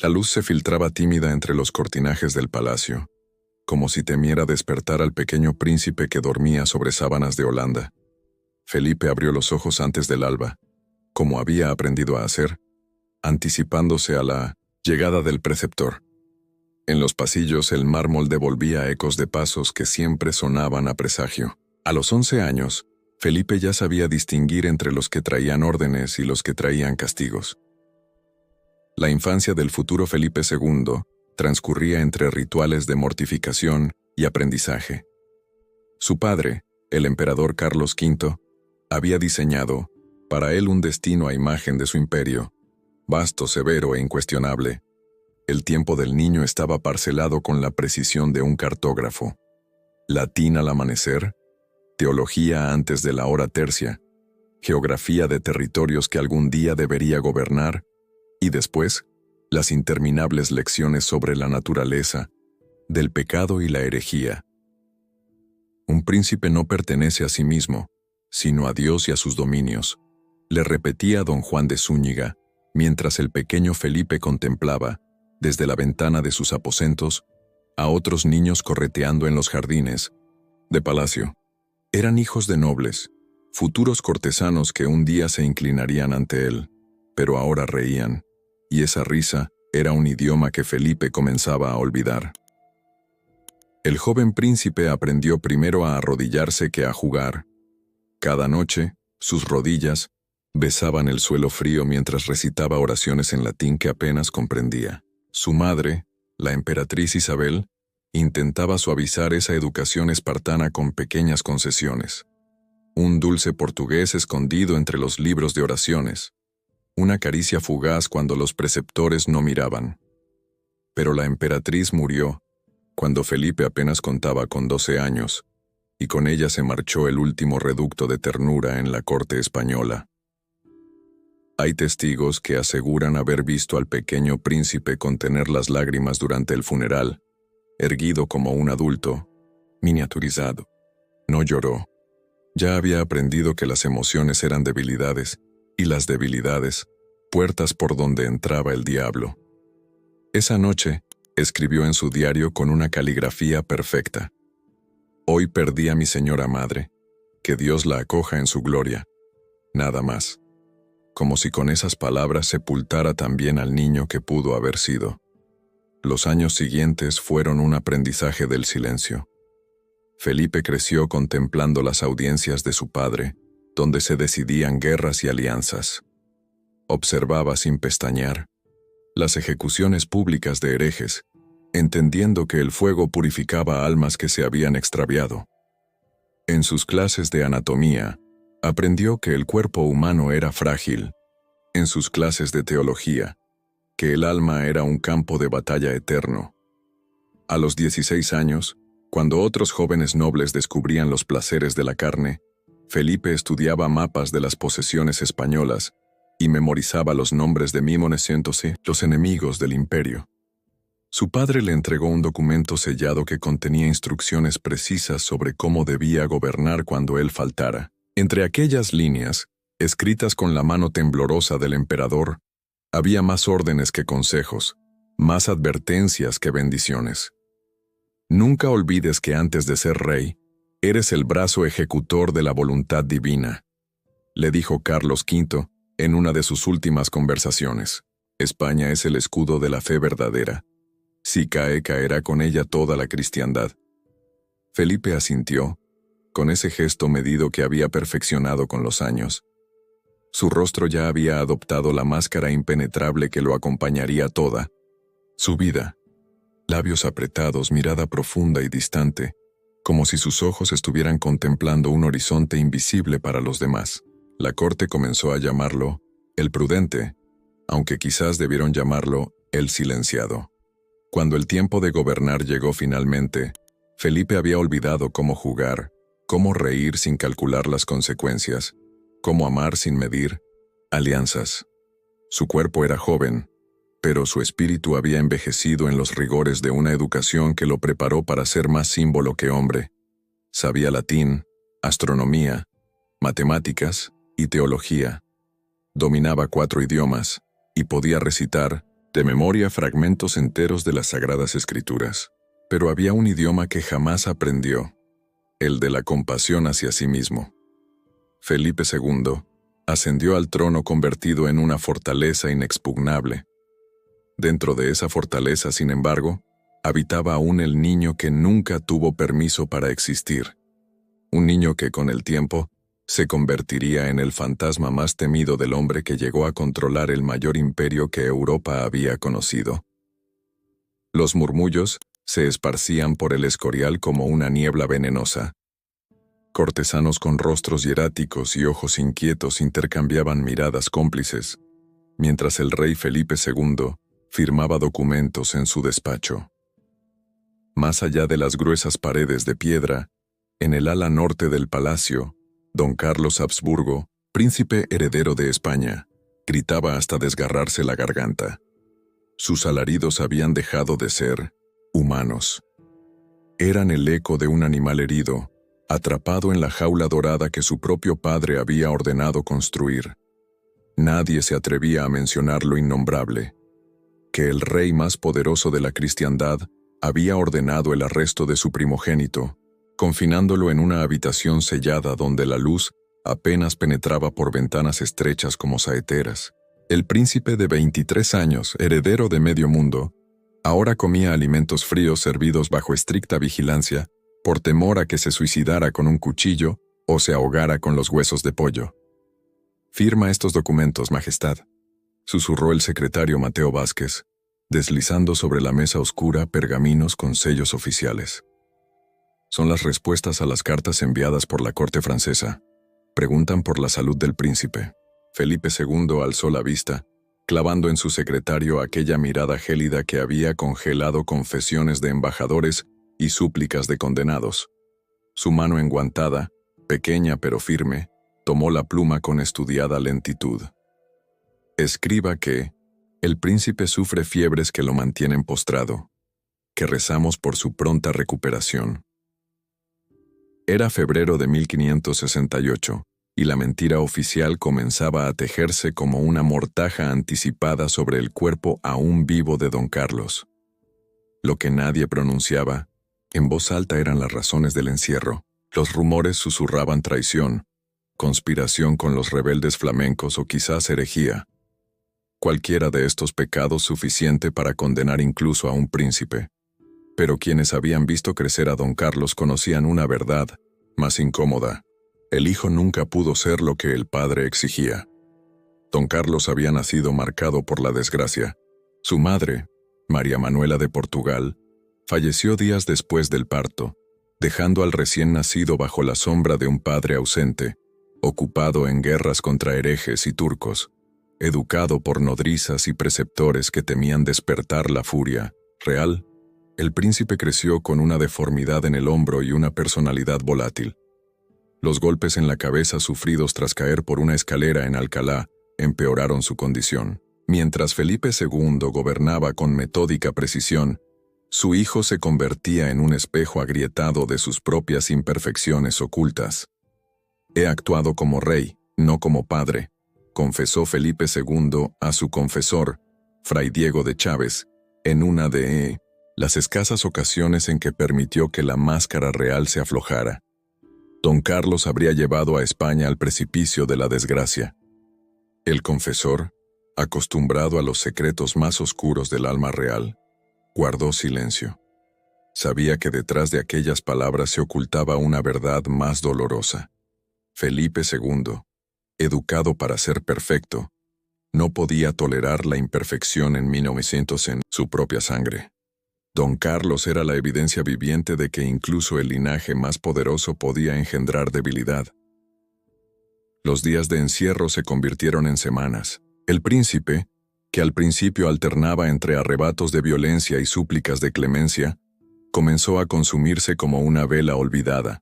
La luz se filtraba tímida entre los cortinajes del palacio, como si temiera despertar al pequeño príncipe que dormía sobre sábanas de Holanda. Felipe abrió los ojos antes del alba, como había aprendido a hacer, anticipándose a la llegada del preceptor. En los pasillos el mármol devolvía ecos de pasos que siempre sonaban a presagio. A los 11 años, Felipe ya sabía distinguir entre los que traían órdenes y los que traían castigos. La infancia del futuro Felipe II transcurría entre rituales de mortificación y aprendizaje. Su padre, el emperador Carlos V, había diseñado para él un destino a imagen de su imperio, vasto, severo e incuestionable. El tiempo del niño estaba parcelado con la precisión de un cartógrafo. Latín al amanecer, teología antes de la hora tercia, geografía de territorios que algún día debería gobernar, y después, las interminables lecciones sobre la naturaleza, del pecado y la herejía. Un príncipe no pertenece a sí mismo, sino a Dios y a sus dominios, le repetía don Juan de Zúñiga, mientras el pequeño Felipe contemplaba, desde la ventana de sus aposentos, a otros niños correteando en los jardines de palacio. Eran hijos de nobles, futuros cortesanos que un día se inclinarían ante él, pero ahora reían, y esa risa era un idioma que Felipe comenzaba a olvidar. El joven príncipe aprendió primero a arrodillarse que a jugar. Cada noche, sus rodillas besaban el suelo frío mientras recitaba oraciones en latín que apenas comprendía. Su madre, la emperatriz Isabel, intentaba suavizar esa educación espartana con pequeñas concesiones. Un dulce portugués escondido entre los libros de oraciones. Una caricia fugaz cuando los preceptores no miraban. Pero la emperatriz murió cuando Felipe apenas contaba con 12 años, y con ella se marchó el último reducto de ternura en la corte española. Hay testigos que aseguran haber visto al pequeño príncipe contener las lágrimas durante el funeral, erguido como un adulto, miniaturizado. No lloró. Ya había aprendido que las emociones eran debilidades, y las debilidades, puertas por donde entraba el diablo. Esa noche, escribió en su diario con una caligrafía perfecta: «Hoy perdí a mi señora madre, que Dios la acoja en su gloria». Nada más. Como si con esas palabras sepultara también al niño que pudo haber sido. Los años siguientes fueron un aprendizaje del silencio. Felipe creció contemplando las audiencias de su padre, donde se decidían guerras y alianzas. Observaba sin pestañear las ejecuciones públicas de herejes, entendiendo que el fuego purificaba almas que se habían extraviado. En sus clases de anatomía, aprendió que el cuerpo humano era frágil. En sus clases de teología, que el alma era un campo de batalla eterno. A los 16 años, cuando otros jóvenes nobles descubrían los placeres de la carne, Felipe estudiaba mapas de las posesiones españolas y memorizaba los nombres de 1911, los enemigos del imperio. Su padre le entregó un documento sellado que contenía instrucciones precisas sobre cómo debía gobernar cuando él faltara. Entre aquellas líneas, escritas con la mano temblorosa del emperador, había más órdenes que consejos, más advertencias que bendiciones. Nunca olvides que antes de ser rey, eres el brazo ejecutor de la voluntad divina, le dijo Carlos V en una de sus últimas conversaciones. España es el escudo de la fe verdadera. Si cae, caerá con ella toda la cristiandad. Felipe asintió, con ese gesto medido que había perfeccionado con los años. Su rostro ya había adoptado la máscara impenetrable que lo acompañaría toda su vida. Labios apretados, mirada profunda y distante, como si sus ojos estuvieran contemplando un horizonte invisible para los demás. La corte comenzó a llamarlo el prudente, aunque quizás debieron llamarlo el silenciado. Cuando el tiempo de gobernar llegó finalmente, Felipe había olvidado cómo jugar, cómo reír sin calcular las consecuencias, cómo amar sin medir alianzas. Su cuerpo era joven, pero su espíritu había envejecido en los rigores de una educación que lo preparó para ser más símbolo que hombre. Sabía latín, astronomía, matemáticas y teología. Dominaba 4 idiomas y podía recitar de memoria fragmentos enteros de las Sagradas Escrituras. Pero había un idioma que jamás aprendió, el de la compasión hacia sí mismo. Felipe II ascendió al trono convertido en una fortaleza inexpugnable. Dentro de esa fortaleza, sin embargo, habitaba aún el niño que nunca tuvo permiso para existir. Un niño que, con el tiempo, se convertiría en el fantasma más temido del hombre que llegó a controlar el mayor imperio que Europa había conocido. Los murmullos se esparcían por el Escorial como una niebla venenosa. Cortesanos con rostros hieráticos y ojos inquietos intercambiaban miradas cómplices, mientras el rey Felipe II firmaba documentos en su despacho. Más allá de las gruesas paredes de piedra, en el ala norte del palacio, don Carlos Habsburgo, príncipe heredero de España, gritaba hasta desgarrarse la garganta. Sus alaridos habían dejado de ser humanos. Eran el eco de un animal herido, atrapado en la jaula dorada que su propio padre había ordenado construir. Nadie se atrevía a mencionar lo innombrable, que el rey más poderoso de la cristiandad había ordenado el arresto de su primogénito, confinándolo en una habitación sellada donde la luz apenas penetraba por ventanas estrechas como saeteras. El príncipe de 23 años, heredero de medio mundo, ahora comía alimentos fríos servidos bajo estricta vigilancia, por temor a que se suicidara con un cuchillo o se ahogara con los huesos de pollo. «Firma estos documentos, Majestad», susurró el secretario Mateo Vázquez, deslizando sobre la mesa oscura pergaminos con sellos oficiales. Son las respuestas a las cartas enviadas por la corte francesa. Preguntan por la salud del príncipe. Felipe II alzó la vista, clavando en su secretario aquella mirada gélida que había congelado confesiones de embajadores y súplicas de condenados. Su mano enguantada, pequeña pero firme, tomó la pluma con estudiada lentitud. Escriba que el príncipe sufre fiebres que lo mantienen postrado, que rezamos por su pronta recuperación. Era febrero de 1568, y la mentira oficial comenzaba a tejerse como una mortaja anticipada sobre el cuerpo aún vivo de don Carlos. Lo que nadie pronunciaba, en voz alta, eran las razones del encierro. Los rumores susurraban traición, conspiración con los rebeldes flamencos o quizás herejía. Cualquiera de estos pecados suficiente para condenar incluso a un príncipe. Pero quienes habían visto crecer a don Carlos conocían una verdad más incómoda. El hijo nunca pudo ser lo que el padre exigía. Don Carlos había nacido marcado por la desgracia. Su madre, María Manuela de Portugal, falleció días después del parto, dejando al recién nacido bajo la sombra de un padre ausente, ocupado en guerras contra herejes y turcos, educado por nodrizas y preceptores que temían despertar la furia real. El príncipe creció con una deformidad en el hombro y una personalidad volátil. Los golpes en la cabeza sufridos tras caer por una escalera en Alcalá empeoraron su condición. Mientras Felipe II gobernaba con metódica precisión, su hijo se convertía en un espejo agrietado de sus propias imperfecciones ocultas. «He actuado como rey, no como padre», confesó Felipe II a su confesor, Fray Diego de Chávez, en una de las escasas ocasiones en que permitió que la máscara real se aflojara. Don Carlos habría llevado a España al precipicio de la desgracia. El confesor, acostumbrado a los secretos más oscuros del alma real, guardó silencio. Sabía que detrás de aquellas palabras se ocultaba una verdad más dolorosa. Felipe II, educado para ser perfecto, no podía tolerar la imperfección en 1900 en su propia sangre. Don Carlos era la evidencia viviente de que incluso el linaje más poderoso podía engendrar debilidad. Los días de encierro se convirtieron en semanas. El príncipe, que al principio alternaba entre arrebatos de violencia y súplicas de clemencia, comenzó a consumirse como una vela olvidada.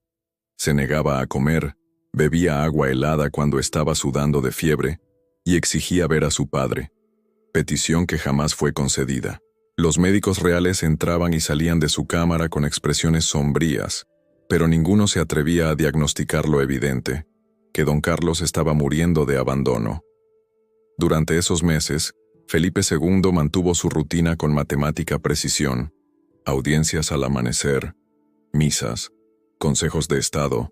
Se negaba a comer, bebía agua helada cuando estaba sudando de fiebre y exigía ver a su padre, petición que jamás fue concedida. Los médicos reales entraban y salían de su cámara con expresiones sombrías, pero ninguno se atrevía a diagnosticar lo evidente, que don Carlos estaba muriendo de abandono. Durante esos meses, Felipe II mantuvo su rutina con matemática precisión, audiencias al amanecer, misas, consejos de Estado,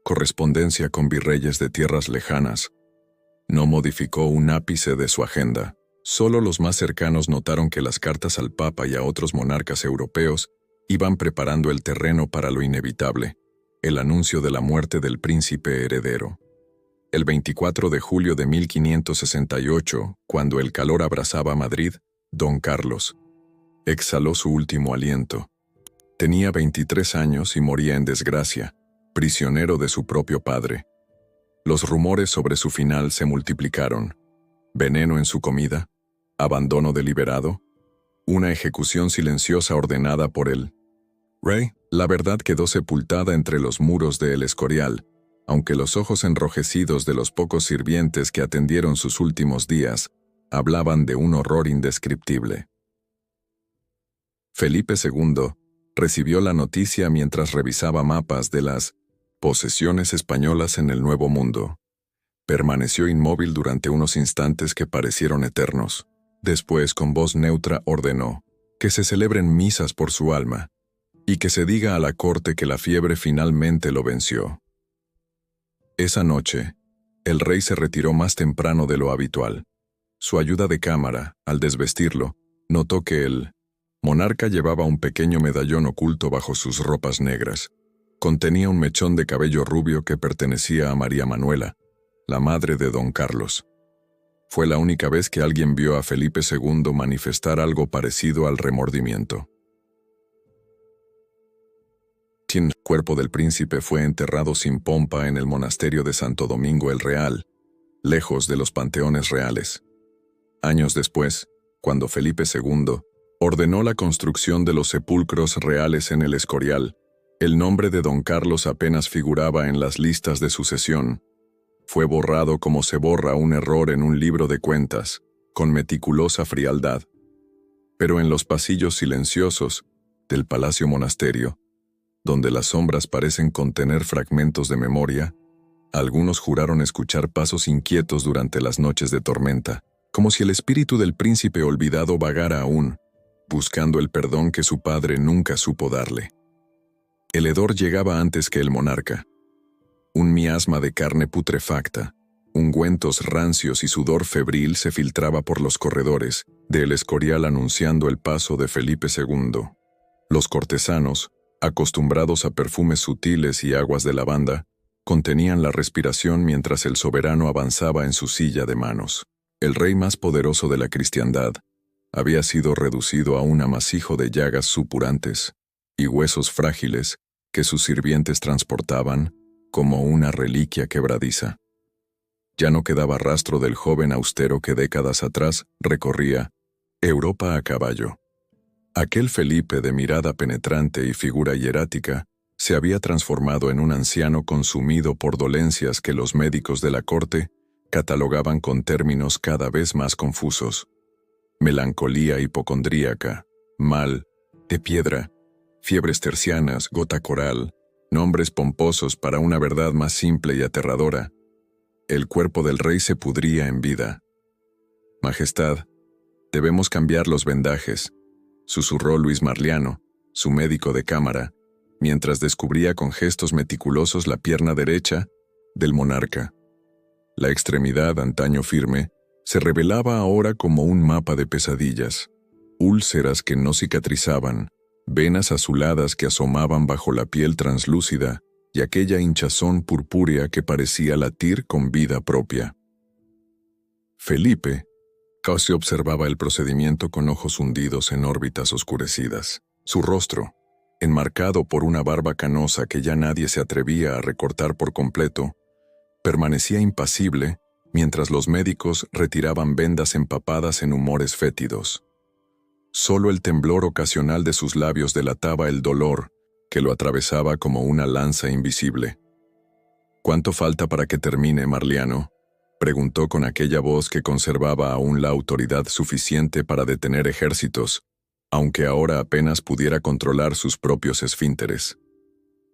correspondencia con virreyes de tierras lejanas. No modificó un ápice de su agenda. Solo los más cercanos notaron que las cartas al Papa y a otros monarcas europeos iban preparando el terreno para lo inevitable, el anuncio de la muerte del príncipe heredero. El 24 de julio de 1568, cuando el calor abrasaba Madrid, don Carlos exhaló su último aliento. Tenía 23 años y moría en desgracia, prisionero de su propio padre. Los rumores sobre su final se multiplicaron. Veneno en su comida, abandono deliberado, una ejecución silenciosa ordenada por el rey. La verdad quedó sepultada entre los muros de El Escorial, aunque los ojos enrojecidos de los pocos sirvientes que atendieron sus últimos días hablaban de un horror indescriptible. Felipe II recibió la noticia mientras revisaba mapas de las posesiones españolas en el Nuevo Mundo. Permaneció inmóvil durante unos instantes que parecieron eternos. Después, con voz neutra, ordenó que se celebren misas por su alma y que se diga a la corte que la fiebre finalmente lo venció. Esa noche, el rey se retiró más temprano de lo habitual. Su ayuda de cámara, al desvestirlo, notó que el monarca llevaba un pequeño medallón oculto bajo sus ropas negras. Contenía un mechón de cabello rubio que pertenecía a María Manuela, la madre de don Carlos. Fue la única vez que alguien vio a Felipe II manifestar algo parecido al remordimiento. El cuerpo del príncipe fue enterrado sin pompa en el monasterio de Santo Domingo el Real, lejos de los panteones reales. Años después, cuando Felipe II ordenó la construcción de los sepulcros reales en El Escorial, el nombre de don Carlos apenas figuraba en las listas de sucesión. Fue borrado como se borra un error en un libro de cuentas, con meticulosa frialdad. Pero en los pasillos silenciosos del palacio monasterio, donde las sombras parecen contener fragmentos de memoria, algunos juraron escuchar pasos inquietos durante las noches de tormenta, como si el espíritu del príncipe olvidado vagara aún, buscando el perdón que su padre nunca supo darle. El hedor llegaba antes que el monarca. Un miasma de carne putrefacta, ungüentos rancios y sudor febril se filtraba por los corredores de El Escorial anunciando el paso de Felipe II. Los cortesanos, acostumbrados a perfumes sutiles y aguas de lavanda, contenían la respiración mientras el soberano avanzaba en su silla de manos. El rey más poderoso de la cristiandad había sido reducido a un amasijo de llagas supurantes y huesos frágiles que sus sirvientes transportaban como una reliquia quebradiza. Ya no quedaba rastro del joven austero que décadas atrás recorría Europa a caballo. Aquel Felipe de mirada penetrante y figura hierática se había transformado en un anciano consumido por dolencias que los médicos de la corte catalogaban con términos cada vez más confusos: melancolía hipocondríaca, mal de piedra, fiebres tercianas, gota coral, nombres pomposos para una verdad más simple y aterradora. El cuerpo del rey se pudría en vida. «Majestad, debemos cambiar los vendajes», susurró Luis Marliano, su médico de cámara, mientras descubría con gestos meticulosos la pierna derecha del monarca. La extremidad, antaño firme, se revelaba ahora como un mapa de pesadillas, úlceras que no cicatrizaban, venas azuladas que asomaban bajo la piel translúcida y aquella hinchazón purpúrea que parecía latir con vida propia. Felipe casi observaba el procedimiento con ojos hundidos en órbitas oscurecidas. Su rostro, enmarcado por una barba canosa que ya nadie se atrevía a recortar por completo, permanecía impasible mientras los médicos retiraban vendas empapadas en humores fétidos. Solo el temblor ocasional de sus labios delataba el dolor que lo atravesaba como una lanza invisible. «¿Cuánto falta para que termine, Marliano?», preguntó con aquella voz que conservaba aún la autoridad suficiente para detener ejércitos, aunque ahora apenas pudiera controlar sus propios esfínteres.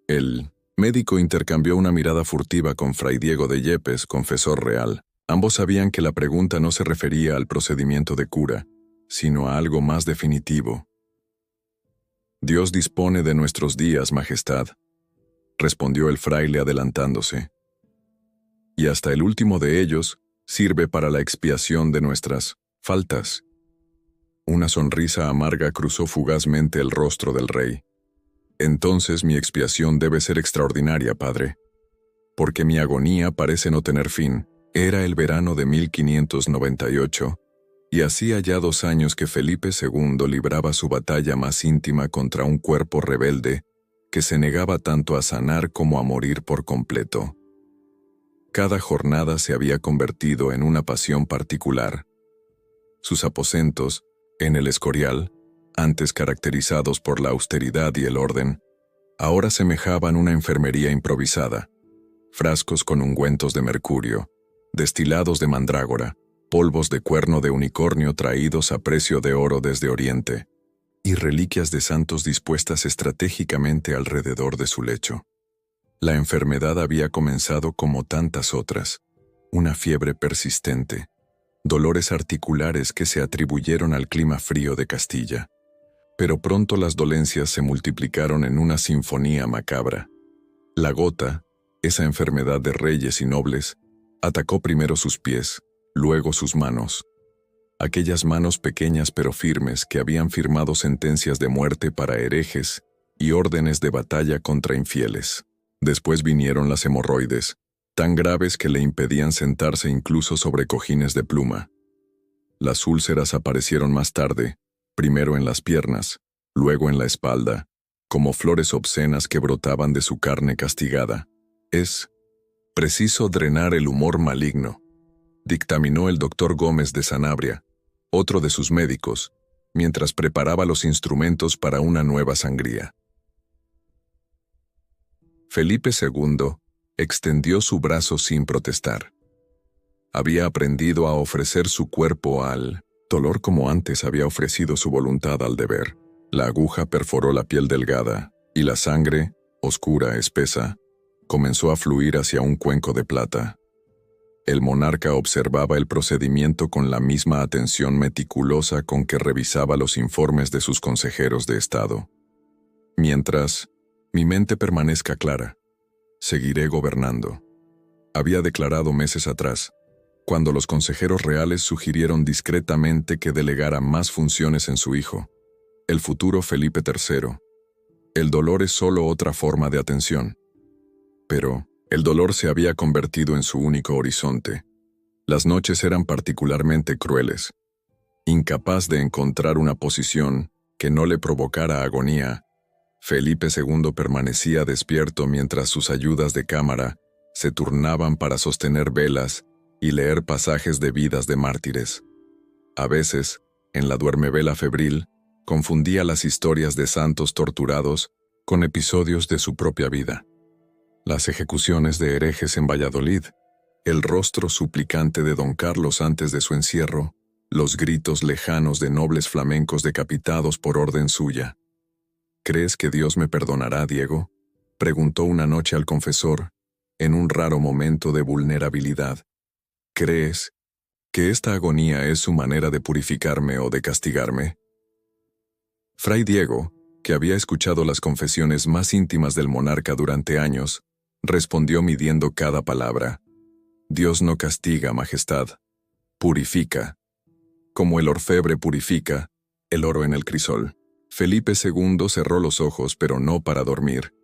El médico intercambió una mirada furtiva con Fray Diego de Yepes, confesor real. Ambos sabían que la pregunta no se refería al procedimiento de cura, sino a algo más definitivo. «Dios dispone de nuestros días, Majestad», respondió el fraile adelantándose. «Y hasta el último de ellos sirve para la expiación de nuestras faltas». Una sonrisa amarga cruzó fugazmente el rostro del rey. «Entonces mi expiación debe ser extraordinaria, padre, porque mi agonía parece no tener fin». Era el verano de 1598, y hacía ya 2 años que Felipe II libraba su batalla más íntima contra un cuerpo rebelde que se negaba tanto a sanar como a morir por completo. Cada jornada se había convertido en una pasión particular. Sus aposentos, en el Escorial, antes caracterizados por la austeridad y el orden, ahora semejaban una enfermería improvisada. Frascos con ungüentos de mercurio, destilados de mandrágora, polvos de cuerno de unicornio traídos a precio de oro desde Oriente, y reliquias de santos dispuestas estratégicamente alrededor de su lecho. La enfermedad había comenzado como tantas otras, una fiebre persistente, dolores articulares que se atribuyeron al clima frío de Castilla. Pero pronto las dolencias se multiplicaron en una sinfonía macabra. La gota, esa enfermedad de reyes y nobles, atacó primero sus pies, luego sus manos. Aquellas manos pequeñas pero firmes que habían firmado sentencias de muerte para herejes y órdenes de batalla contra infieles. Después vinieron las hemorroides, tan graves que le impedían sentarse incluso sobre cojines de pluma. Las úlceras aparecieron más tarde, primero en las piernas, luego en la espalda, como flores obscenas que brotaban de su carne castigada. «Es preciso drenar el humor maligno», dictaminó el doctor Gómez de Sanabria, otro de sus médicos, mientras preparaba los instrumentos para una nueva sangría. Felipe II extendió su brazo sin protestar. Había aprendido a ofrecer su cuerpo al dolor como antes había ofrecido su voluntad al deber. La aguja perforó la piel delgada, y la sangre, oscura, espesa, comenzó a fluir hacia un cuenco de plata. El monarca observaba el procedimiento con la misma atención meticulosa con que revisaba los informes de sus consejeros de Estado. «Mientras mi mente permanezca clara, seguiré gobernando», había declarado meses atrás, cuando los consejeros reales sugirieron discretamente que delegara más funciones en su hijo, el futuro Felipe III. El dolor es solo otra forma de atención. Pero el dolor se había convertido en su único horizonte. Las noches eran particularmente crueles. Incapaz de encontrar una posición que no le provocara agonía, Felipe II permanecía despierto mientras sus ayudas de cámara se turnaban para sostener velas y leer pasajes de vidas de mártires. A veces, en la duermevela febril, confundía las historias de santos torturados con episodios de su propia vida. Las ejecuciones de herejes en Valladolid, el rostro suplicante de don Carlos antes de su encierro, los gritos lejanos de nobles flamencos decapitados por orden suya. «¿Crees que Dios me perdonará, Diego?», preguntó una noche al confesor, en un raro momento de vulnerabilidad. «¿Crees que esta agonía es su manera de purificarme o de castigarme?» Fray Diego, que había escuchado las confesiones más íntimas del monarca durante años, respondió midiendo cada palabra. «Dios no castiga, Majestad, purifica, como el orfebre purifica el oro en el crisol». Felipe II cerró los ojos, pero no para dormir.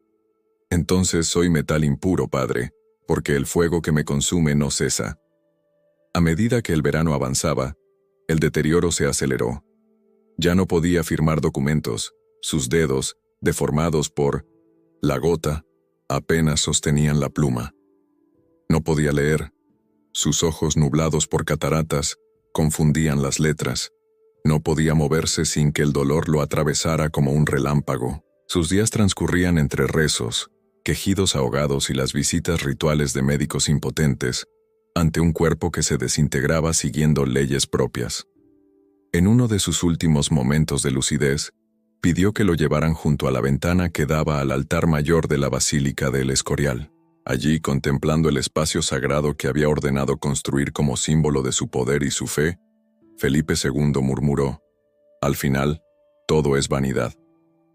«Entonces soy metal impuro, padre, porque el fuego que me consume no cesa». A medida que el verano avanzaba, el deterioro se aceleró. Ya no podía firmar documentos, sus dedos, deformados por la gota, apenas sostenían la pluma. No podía leer. Sus ojos nublados por cataratas confundían las letras. No podía moverse sin que el dolor lo atravesara como un relámpago. Sus días transcurrían entre rezos, quejidos ahogados y las visitas rituales de médicos impotentes, ante un cuerpo que se desintegraba siguiendo leyes propias. En uno de sus últimos momentos de lucidez, pidió que lo llevaran junto a la ventana que daba al altar mayor de la Basílica del Escorial. Allí, contemplando el espacio sagrado que había ordenado construir como símbolo de su poder y su fe, Felipe II murmuró: «Al final, todo es vanidad.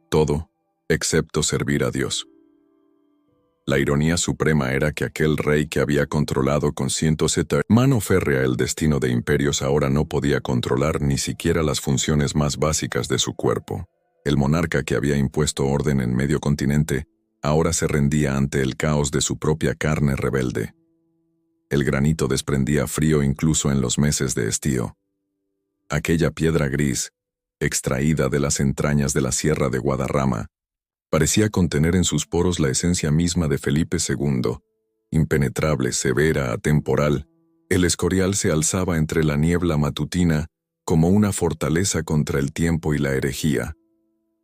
Todo, excepto servir a Dios». La ironía suprema era que aquel rey que había controlado con mano férrea el destino de imperios ahora no podía controlar ni siquiera las funciones más básicas de su cuerpo. El monarca que había impuesto orden en medio continente ahora se rendía ante el caos de su propia carne rebelde. El granito desprendía frío incluso en los meses de estío. Aquella piedra gris, extraída de las entrañas de la Sierra de Guadarrama, parecía contener en sus poros la esencia misma de Felipe II. Impenetrable, severa, atemporal, el Escorial se alzaba entre la niebla matutina como una fortaleza contra el tiempo y la herejía.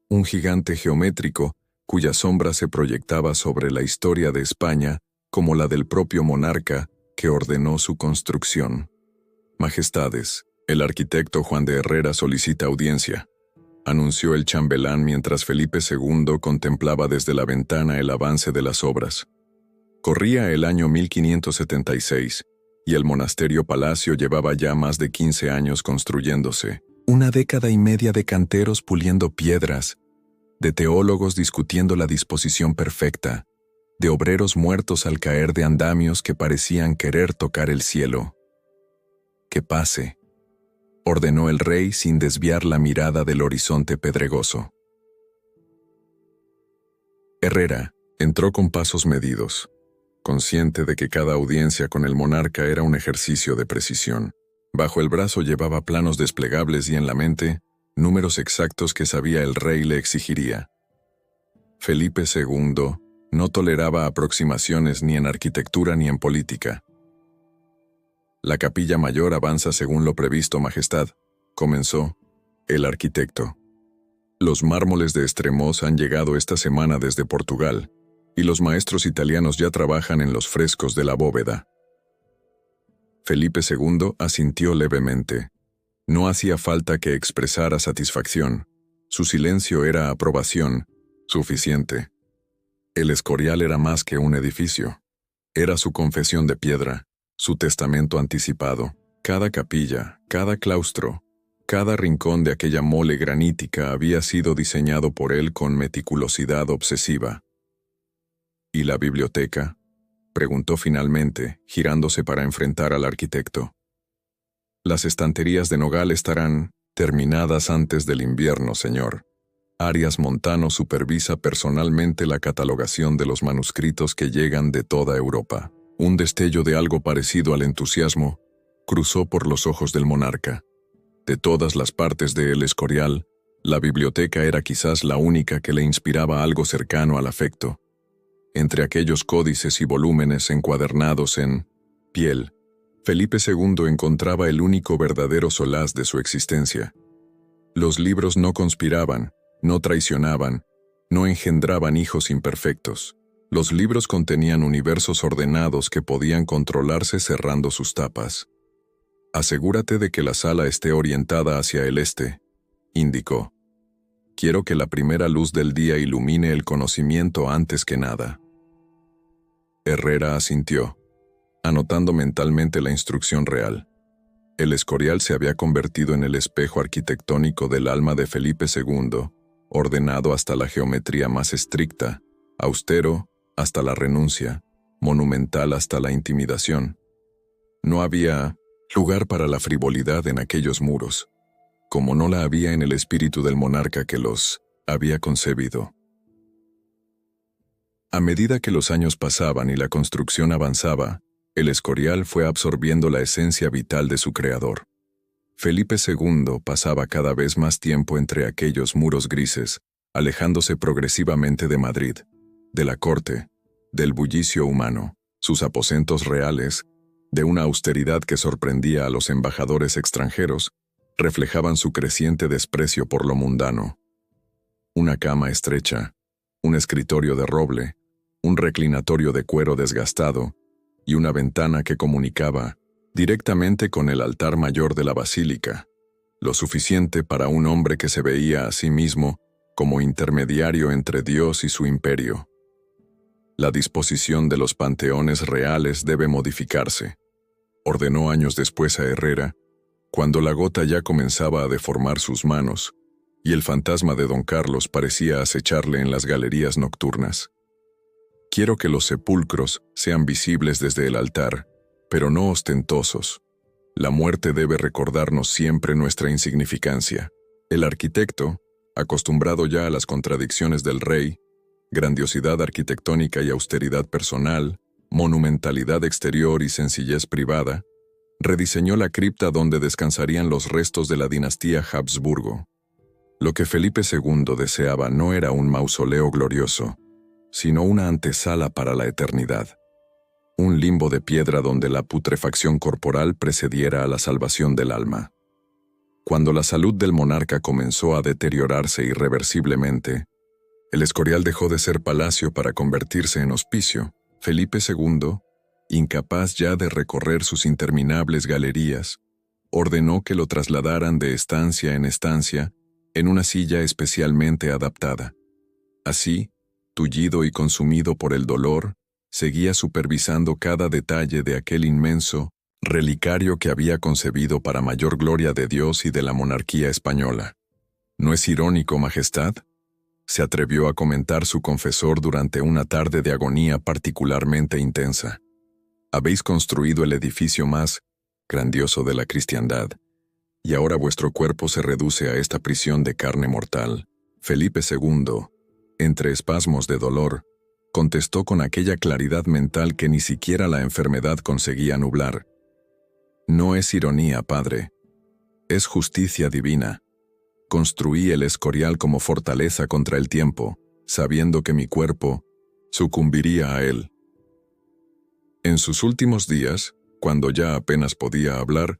Un gigante geométrico cuya sombra se proyectaba sobre la historia de España como la del propio monarca que ordenó su construcción. «Majestades, el arquitecto Juan de Herrera solicita audiencia», anunció el chambelán mientras Felipe II contemplaba desde la ventana el avance de las obras. Corría el año 1576, y el monasterio palacio llevaba ya más de 15 años construyéndose. Una década y media de canteros puliendo piedras, de teólogos discutiendo la disposición perfecta, de obreros muertos al caer de andamios que parecían querer tocar el cielo. «Que pase», ordenó el rey sin desviar la mirada del horizonte pedregoso. Herrera entró con pasos medidos, consciente de que cada audiencia con el monarca era un ejercicio de precisión. Bajo el brazo llevaba planos desplegables y en la mente, números exactos que sabía el rey le exigiría. Felipe II no toleraba aproximaciones ni en arquitectura ni en política. «La capilla mayor avanza según lo previsto, Majestad», comenzó el arquitecto. «Los mármoles de Estremoz han llegado esta semana desde Portugal, y los maestros italianos ya trabajan en los frescos de la bóveda». Felipe II asintió levemente. No hacía falta que expresara satisfacción. Su silencio era aprobación, suficiente. El Escorial era más que un edificio. Era su confesión de piedra, su testamento anticipado. Cada capilla, cada claustro, cada rincón de aquella mole granítica había sido diseñado por él con meticulosidad obsesiva. «¿Y la biblioteca?», preguntó finalmente, girándose para enfrentar al arquitecto. «Las estanterías de nogal estarán terminadas antes del invierno, señor. Arias Montano supervisa personalmente la catalogación de los manuscritos que llegan de toda Europa». Un destello de algo parecido al entusiasmo cruzó por los ojos del monarca. De todas las partes de El Escorial, la biblioteca era quizás la única que le inspiraba algo cercano al afecto. Entre aquellos códices y volúmenes encuadernados en piel, Felipe II encontraba el único verdadero solaz de su existencia. Los libros no conspiraban, no traicionaban, no engendraban hijos imperfectos. Los libros contenían universos ordenados que podían controlarse cerrando sus tapas. «Asegúrate de que la sala esté orientada hacia el este», indicó. «Quiero que la primera luz del día ilumine el conocimiento antes que nada». Herrera asintió, anotando mentalmente la instrucción real. El Escorial se había convertido en el espejo arquitectónico del alma de Felipe II, ordenado hasta la geometría más estricta, austero hasta la renuncia, monumental hasta la intimidación. No había lugar para la frivolidad en aquellos muros, como no la había en el espíritu del monarca que los había concebido. A medida que los años pasaban y la construcción avanzaba, el Escorial fue absorbiendo la esencia vital de su creador. Felipe II pasaba cada vez más tiempo entre aquellos muros grises, alejándose progresivamente de Madrid, de la corte, del bullicio humano, sus aposentos reales, de una austeridad que sorprendía a los embajadores extranjeros, reflejaban su creciente desprecio por lo mundano. Una cama estrecha, un escritorio de roble, un reclinatorio de cuero desgastado y una ventana que comunicaba directamente con el altar mayor de la basílica, lo suficiente para un hombre que se veía a sí mismo como intermediario entre Dios y su imperio. La disposición de los panteones reales debe modificarse, ordenó años después a Herrera, cuando la gota ya comenzaba a deformar sus manos y el fantasma de don Carlos parecía acecharle en las galerías nocturnas. Quiero que los sepulcros sean visibles desde el altar, pero no ostentosos. La muerte debe recordarnos siempre nuestra insignificancia. El arquitecto, acostumbrado ya a las contradicciones del rey, grandiosidad arquitectónica y austeridad personal, monumentalidad exterior y sencillez privada, rediseñó la cripta donde descansarían los restos de la dinastía Habsburgo. Lo que Felipe II deseaba no era un mausoleo glorioso, sino una antesala para la eternidad. Un limbo de piedra donde la putrefacción corporal precediera a la salvación del alma. Cuando la salud del monarca comenzó a deteriorarse irreversiblemente, el Escorial dejó de ser palacio para convertirse en hospicio. Felipe II, incapaz ya de recorrer sus interminables galerías, ordenó que lo trasladaran de estancia en estancia en una silla especialmente adaptada. Así, tullido y consumido por el dolor, seguía supervisando cada detalle de aquel inmenso relicario que había concebido para mayor gloria de Dios y de la monarquía española. ¿No es irónico, Majestad?, se atrevió a comentar su confesor durante una tarde de agonía particularmente intensa. Habéis construido el edificio más grandioso de la cristiandad, y ahora vuestro cuerpo se reduce a esta prisión de carne mortal. Felipe II, entre espasmos de dolor, contestó con aquella claridad mental que ni siquiera la enfermedad conseguía nublar. No es ironía, padre. Es justicia divina. Construí el Escorial como fortaleza contra el tiempo, sabiendo que mi cuerpo sucumbiría a él. En sus últimos días, cuando ya apenas podía hablar,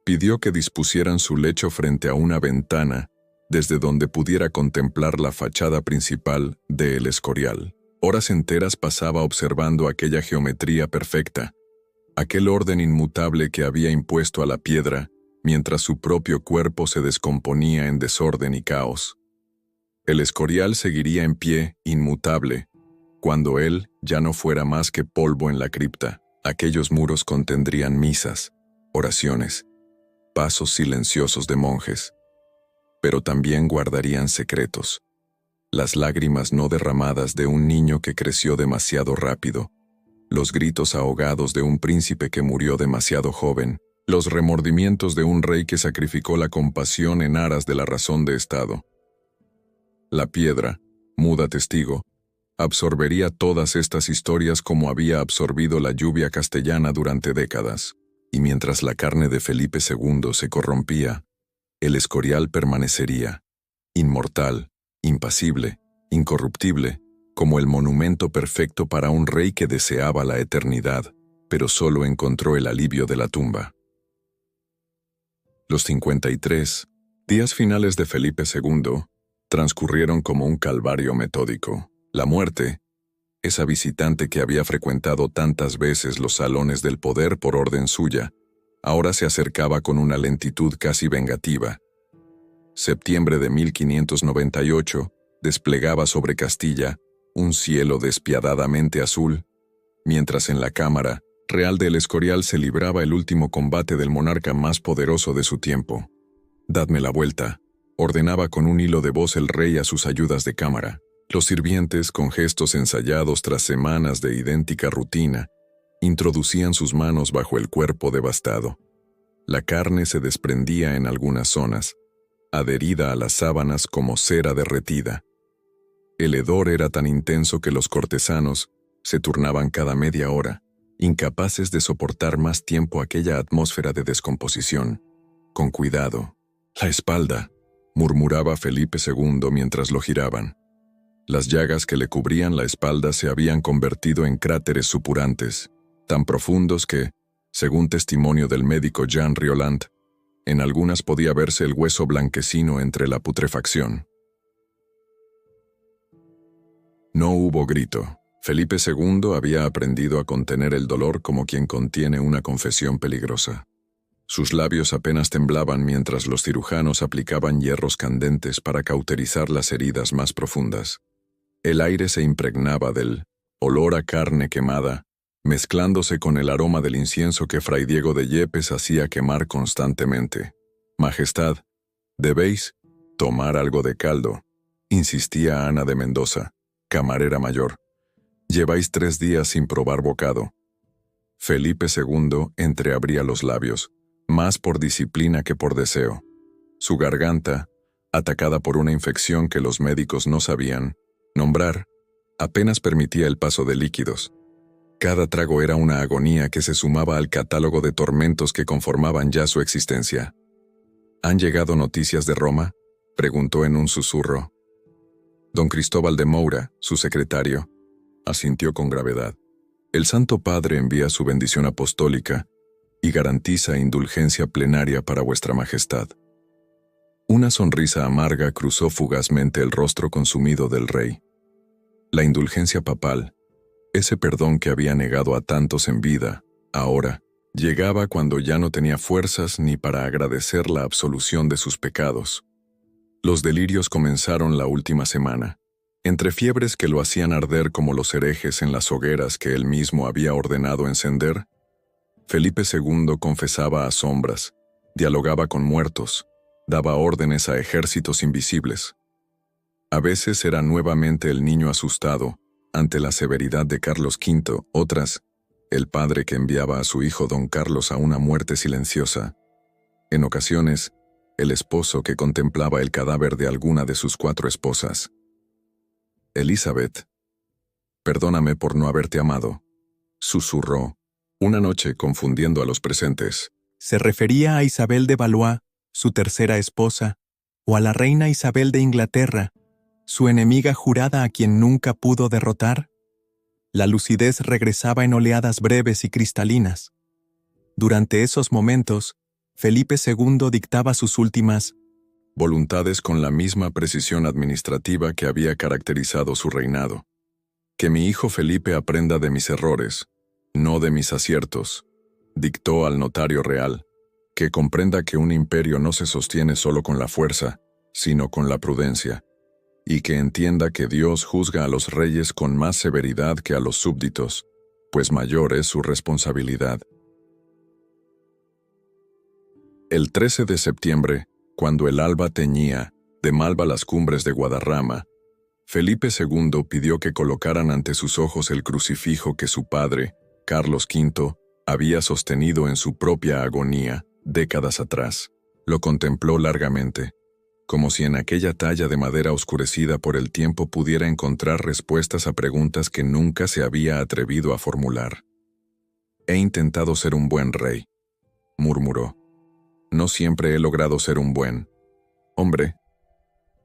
pidió que dispusieran su lecho frente a una ventana, desde donde pudiera contemplar la fachada principal de El Escorial. Horas enteras pasaba observando aquella geometría perfecta, aquel orden inmutable que había impuesto a la piedra, mientras su propio cuerpo se descomponía en desorden y caos. El Escorial seguiría en pie, inmutable, cuando él ya no fuera más que polvo en la cripta. Aquellos muros contendrían misas, oraciones, pasos silenciosos de monjes, pero también guardarían secretos. Las lágrimas no derramadas de un niño que creció demasiado rápido, los gritos ahogados de un príncipe que murió demasiado joven, los remordimientos de un rey que sacrificó la compasión en aras de la razón de Estado. La piedra, muda testigo, absorbería todas estas historias como había absorbido la lluvia castellana durante décadas, y mientras la carne de Felipe II se corrompía, el Escorial permanecería, inmortal, impasible, incorruptible, como el monumento perfecto para un rey que deseaba la eternidad, pero solo encontró el alivio de la tumba. Los 53 días finales de Felipe II transcurrieron como un calvario metódico. La muerte, esa visitante que había frecuentado tantas veces los salones del poder por orden suya, ahora se acercaba con una lentitud casi vengativa. Septiembre de 1598 desplegaba sobre Castilla un cielo despiadadamente azul, mientras en la Cámara Real del Escorial se libraba el último combate del monarca más poderoso de su tiempo. «Dadme la vuelta», ordenaba con un hilo de voz el rey a sus ayudas de cámara. Los sirvientes, con gestos ensayados tras semanas de idéntica rutina, introducían sus manos bajo el cuerpo devastado. La carne se desprendía en algunas zonas, adherida a las sábanas como cera derretida. El hedor era tan intenso que los cortesanos se turnaban cada media hora, incapaces de soportar más tiempo aquella atmósfera de descomposición. «Con cuidado. La espalda», murmuraba Felipe II mientras lo giraban. Las llagas que le cubrían la espalda se habían convertido en cráteres supurantes, tan profundos que, según testimonio del médico Jean Rioland, en algunas podía verse el hueso blanquecino entre la putrefacción. No hubo grito. Felipe II había aprendido a contener el dolor como quien contiene una confesión peligrosa. Sus labios apenas temblaban mientras los cirujanos aplicaban hierros candentes para cauterizar las heridas más profundas. El aire se impregnaba del olor a carne quemada, mezclándose con el aroma del incienso que Fray Diego de Yepes hacía quemar constantemente. «Majestad, debéis tomar algo de caldo», insistía Ana de Mendoza, camarera mayor. «Lleváis 3 días sin probar bocado». Felipe II entreabría los labios, más por disciplina que por deseo. Su garganta, atacada por una infección que los médicos no sabían nombrar, apenas permitía el paso de líquidos. Cada trago era una agonía que se sumaba al catálogo de tormentos que conformaban ya su existencia. «¿Han llegado noticias de Roma?», preguntó en un susurro. Don Cristóbal de Moura, su secretario, asintió con gravedad. «El Santo Padre envía su bendición apostólica y garantiza indulgencia plenaria para vuestra majestad». Una sonrisa amarga cruzó fugazmente el rostro consumido del rey. La indulgencia papal, ese perdón que había negado a tantos en vida, ahora, llegaba cuando ya no tenía fuerzas ni para agradecer la absolución de sus pecados. Los delirios comenzaron la última semana, entre fiebres que lo hacían arder como los herejes en las hogueras que él mismo había ordenado encender. Felipe II confesaba a sombras, dialogaba con muertos, daba órdenes a ejércitos invisibles. A veces era nuevamente el niño asustado ante la severidad de Carlos V, otras, el padre que enviaba a su hijo don Carlos a una muerte silenciosa. En ocasiones, el esposo que contemplaba el cadáver de alguna de sus 4 esposas. «Elizabeth, perdóname por no haberte amado», susurró, una noche confundiendo a los presentes. Se refería a Isabel de Valois, su tercera esposa, o a la reina Isabel de Inglaterra, su enemiga jurada a quien nunca pudo derrotar. La lucidez regresaba en oleadas breves y cristalinas. Durante esos momentos, Felipe II dictaba sus últimas voluntades con la misma precisión administrativa que había caracterizado su reinado. «Que mi hijo Felipe aprenda de mis errores, no de mis aciertos», dictó al notario real, «que comprenda que un imperio no se sostiene solo con la fuerza, sino con la prudencia, y que entienda que Dios juzga a los reyes con más severidad que a los súbditos, pues mayor es su responsabilidad». El 13 de septiembre, cuando el alba teñía de malva las cumbres de Guadarrama, Felipe II pidió que colocaran ante sus ojos el crucifijo que su padre, Carlos V, había sostenido en su propia agonía décadas atrás. Lo contempló largamente, como si en aquella talla de madera oscurecida por el tiempo pudiera encontrar respuestas a preguntas que nunca se había atrevido a formular. «He intentado ser un buen rey», murmuró. «No siempre he logrado ser un buen hombre».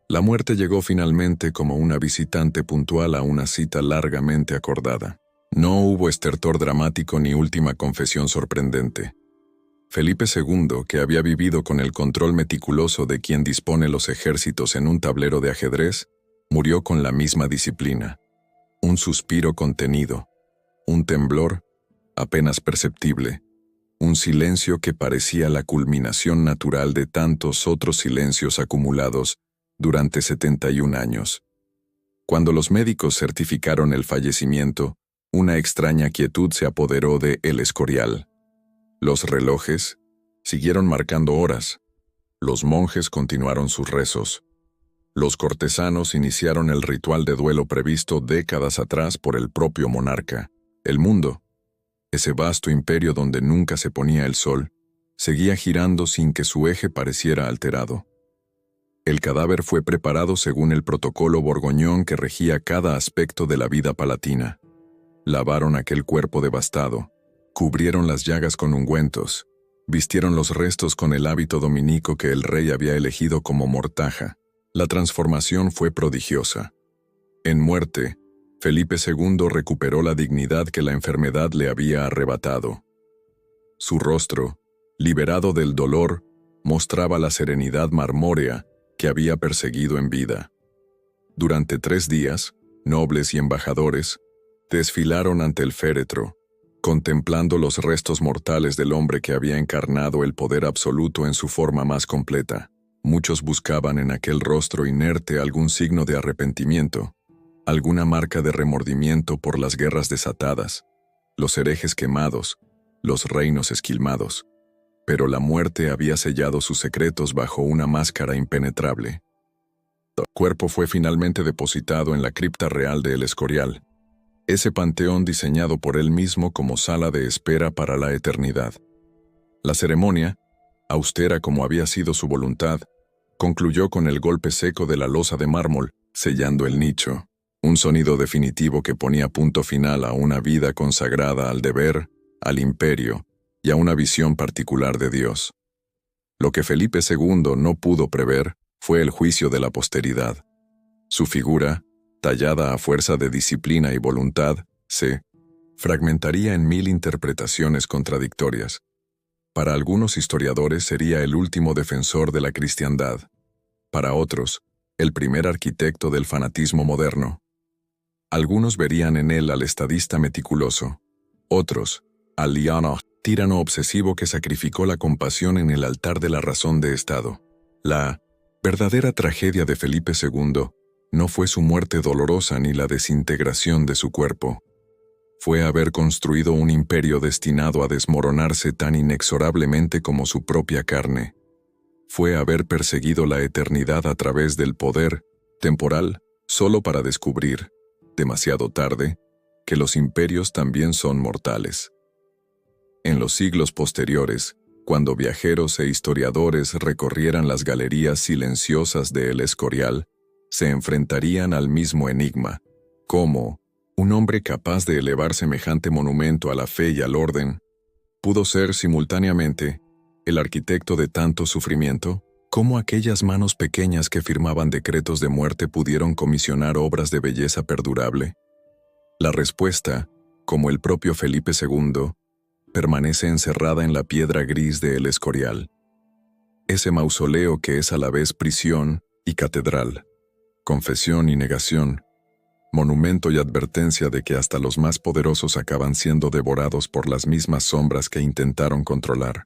La muerte llegó finalmente como una visitante puntual a una cita largamente acordada. No hubo estertor dramático ni última confesión sorprendente. Felipe II, que había vivido con el control meticuloso de quien dispone los ejércitos en un tablero de ajedrez, murió con la misma disciplina. Un suspiro contenido, un temblor apenas perceptible, un silencio que parecía la culminación natural de tantos otros silencios acumulados durante 71 años. Cuando los médicos certificaron el fallecimiento, una extraña quietud se apoderó de El Escorial. Los relojes siguieron marcando horas. Los monjes continuaron sus rezos. Los cortesanos iniciaron el ritual de duelo previsto décadas atrás por el propio monarca. El mundo, ese vasto imperio donde nunca se ponía el sol, seguía girando sin que su eje pareciera alterado. El cadáver fue preparado según el protocolo borgoñón que regía cada aspecto de la vida palatina. Lavaron aquel cuerpo devastado, cubrieron las llagas con ungüentos, vistieron los restos con el hábito dominico que el rey había elegido como mortaja. La transformación fue prodigiosa. En muerte, Felipe II recuperó la dignidad que la enfermedad le había arrebatado. Su rostro, liberado del dolor, mostraba la serenidad marmórea que había perseguido en vida. Durante 3 días, nobles y embajadores desfilaron ante el féretro, contemplando los restos mortales del hombre que había encarnado el poder absoluto en su forma más completa. Muchos buscaban en aquel rostro inerte algún signo de arrepentimiento, alguna marca de remordimiento por las guerras desatadas, los herejes quemados, los reinos esquilmados. Pero la muerte había sellado sus secretos bajo una máscara impenetrable. El cuerpo fue finalmente depositado en la cripta real de El Escorial, ese panteón diseñado por él mismo como sala de espera para la eternidad. La ceremonia, austera como había sido su voluntad, concluyó con el golpe seco de la losa de mármol, sellando el nicho, un sonido definitivo que ponía punto final a una vida consagrada al deber, al imperio y a una visión particular de Dios. Lo que Felipe II no pudo prever fue el juicio de la posteridad. Su figura, tallada a fuerza de disciplina y voluntad, se fragmentaría en 1000 interpretaciones contradictorias. Para algunos historiadores sería el último defensor de la cristiandad. Para otros, el primer arquitecto del fanatismo moderno. Algunos verían en él al estadista meticuloso. Otros, al tirano obsesivo que sacrificó la compasión en el altar de la razón de Estado. La verdadera tragedia de Felipe II no fue su muerte dolorosa ni la desintegración de su cuerpo. Fue haber construido un imperio destinado a desmoronarse tan inexorablemente como su propia carne. Fue haber perseguido la eternidad a través del poder temporal solo para descubrir, demasiado tarde, que los imperios también son mortales. En los siglos posteriores, cuando viajeros e historiadores recorrieran las galerías silenciosas de El Escorial, se enfrentarían al mismo enigma: ¿cómo un hombre capaz de elevar semejante monumento a la fe y al orden pudo ser simultáneamente el arquitecto de tanto sufrimiento? ¿Cómo aquellas manos pequeñas que firmaban decretos de muerte pudieron comisionar obras de belleza perdurable? La respuesta, como el propio Felipe II, permanece encerrada en la piedra gris de El Escorial. Ese mausoleo que es a la vez prisión y catedral, confesión y negación, monumento y advertencia de que hasta los más poderosos acaban siendo devorados por las mismas sombras que intentaron controlar.